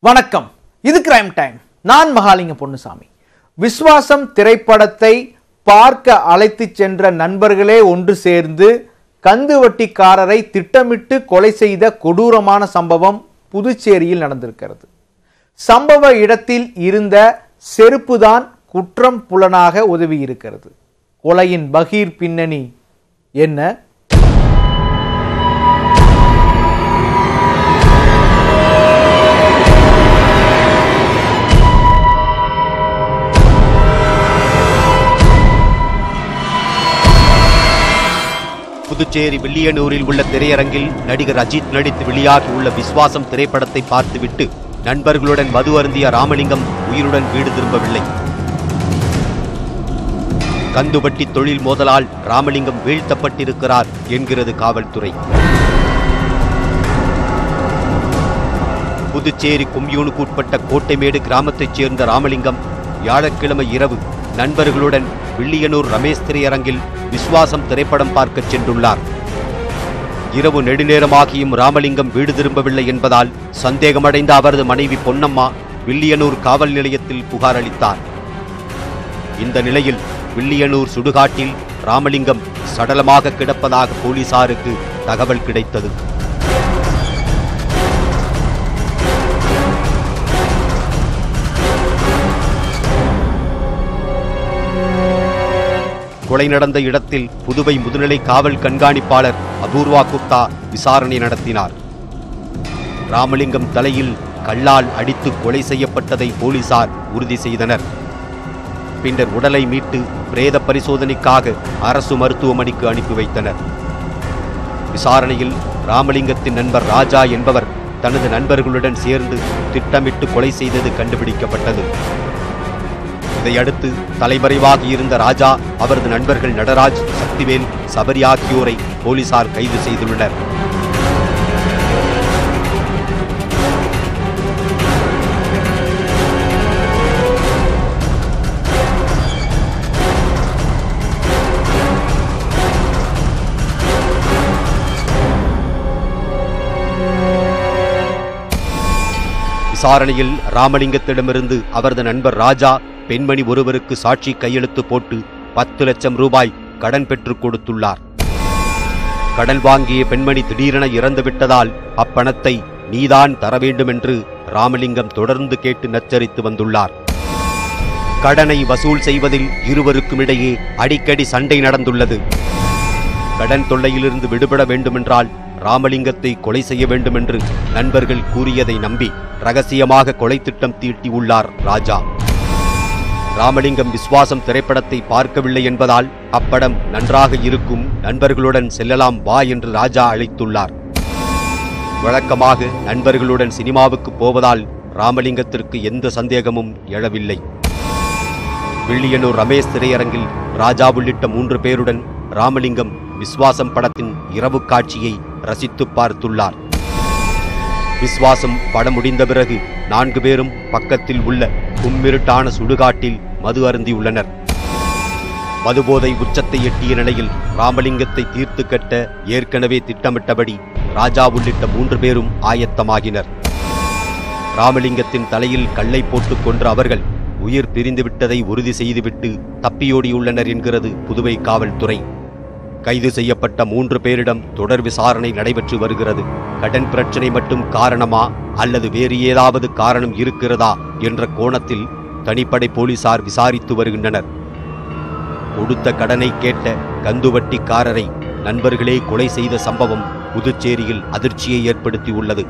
வணக்கம். இது crime time. நான் மகாலிங்க பொன்னுசாமி. விஸ்வாசம் திரைப்படத்தை பார்க்க அழைத்து சென்ற நண்பர்களே ஒன்று சேர்ந்து கந்துவட்டிக்காரரை திட்டமிட்டு கொலை செய்த கொடூரமான சம்பவம் புதுச்சேரியில் நடந்திருக்கிறது. சம்பவ இடத்தில் இருந்த செருப்புதான் குற்றம் புலனாக உதவி இருக்கிறது. கொலையின் பகீர் பின்னணி என்ன? புதுச்சேரி வில்லியனூரில் உள்ள திரையரங்கில் நடிகர் அஜித் நடித்து வெளியாகியுள்ள விஸ்வாசம் திரைப்படத்தை பார்த்துவிட்டு நண்பர்களுடன் மது அருந்திய ராமலிங்கம் உயிருடன் வீடு திரும்பவில்லை. கந்துவட்டி தொழில் மோதலால் ராமலிங்கம் வீழ்த்தப்பட்டிருக்கிறார் என்கிறது காவல்துறை. புதுச்சேரி கொம்யூனுக்கு உட்பட்ட கோட்டைமேடு கிராமத்தைச் சேர்ந்த ராமலிங்கம் வியாழக்கிழமை இரவு நண்பர்களுடன் வில்லியனூர் ரமேஷ் திரையரங்கில் விஸ்வாசம் திரைப்படம் பார்க்க சென்றுள்ளார். இரவு நெடுநேரமாகியும் ராமலிங்கம் வீடு திரும்பவில்லை என்பதால் சந்தேகமடைந்த அவரது மனைவி பொன்னம்மா வில்லியனூர் காவல் நிலையத்தில் புகார் அளித்தார். இந்த நிலையில் வில்லியனூர் சுடுகாட்டில் ராமலிங்கம் சடலமாக கிடப்பதாக போலீசாருக்கு தகவல் கிடைத்தது. கொலை நடந்த இடத்தில் புதுவை முதுநிலை காவல் கண்காணிப்பாளர் அபூர்வா குப்தா விசாரணை நடத்தினார். ராமலிங்கம் தலையில் கல்லால் அடித்து கொலை செய்யப்பட்டதை போலீசார் உறுதி செய்தனர். பின்னர் உடலை மீட்டு பிரேத பரிசோதனைக்காக அரசு மருத்துவமனைக்கு அனுப்பி வைத்தனர். விசாரணையில் ராமலிங்கத்தின் நண்பர் ராஜா என்பவர் தனது நண்பர்களுடன் சேர்ந்து திட்டமிட்டு கொலை செய்தது கண்டுபிடிக்கப்பட்டது. இதையடுத்து தலைமறைவாக இருந்த ராஜா, அவரது நண்பர்கள் நடராஜ், சக்திவேல், சபரி ஆகியோரை போலீசார் கைது செய்துள்ளனர். விசாரணையில் ராமலிங்கத்திடமிருந்து அவரது நண்பர் ராஜா பெண்மணி ஒருவருக்கு சாட்சி கையெழுத்து போட்டு 10 லட்சம் ரூபாய் கடன் பெற்றுக் கொடுத்துள்ளார். கடன் வாங்கிய பெண்மணி திடீரென இறந்துவிட்டதால் அப்பணத்தை நீதான் தர வேண்டும் என்று ராமலிங்கம் தொடர்ந்து கேட்டு நச்சரித்து வந்துள்ளார். கடனை வசூல் செய்வதில் இருவருக்கும் இடையே அடிக்கடி சண்டை நடந்துள்ளது. கடன் தொல்லையிலிருந்து விடுபட வேண்டுமென்றால் ராமலிங்கத்தை கொலை செய்ய வேண்டும் என்று நண்பர்கள் கூறியதை நம்பி ரகசியமாக கொலை திட்டம் தீட்டியுள்ளார் ராஜா. ராமலிங்கம் விஸ்வாசம் திரைப்படத்தை பார்க்கவில்லை என்பதால் அப்படம் நன்றாக இருக்கும், நண்பர்களுடன் செல்லலாம் வா என்று ராஜா அழைத்துள்ளார். வழக்கமாக நண்பர்களுடன் சினிமாவுக்கு போவதால் ராமலிங்கத்திற்கு எந்த சந்தேகமும் எழவில்லை. வில்லியனூர் ரமேஷ் திரையரங்கில் ராஜா உள்ளிட்ட 3 பேருடன் ராமலிங்கம் விஸ்வாசம் படத்தின் இரவு காட்சியை ரசித்து பார்த்துள்ளார். விஸ்வாசம் படம் முடிந்த பிறகு 4 பேரும் பக்கத்தில் உள்ள கும்மிருட்டான சுடுகாட்டில் மது அருந்தியுள்ளனர். மதுபோதை உச்சத்தை எட்டிய நிலையில் ராமலிங்கத்தை தீர்த்து கட்ட ஏற்கனவே திட்டமிட்டபடி ராஜா உள்ளிட்ட 3 பேரும் ஆயத்தமாகினர். ராமலிங்கத்தின் தலையில் கல்லை போட்டுக் கொன்ற அவர்கள் உயிர் பிரிந்துவிட்டதை உறுதி செய்துவிட்டு தப்பியோடியுள்ளனர் என்கிறது புதுவை காவல்துறை. கைது செய்யப்பட்ட 3 பேரிடம் தொடர் விசாரணை நடைபெற்று வருகிறது. கடன் பிரச்சனை மட்டும் காரணமா அல்லது வேறு ஏதாவது காரணம் இருக்கிறதா என்ற கோணத்தில் தனிப்படை போலீசார் விசாரித்து வருகின்றனர். கொடுத்த கடனை கேட்ட கந்துவட்டிக்காரரை நண்பர்களே கொலை செய்த சம்பவம் புதுச்சேரியில் அதிர்ச்சியை ஏற்படுத்தியுள்ளது.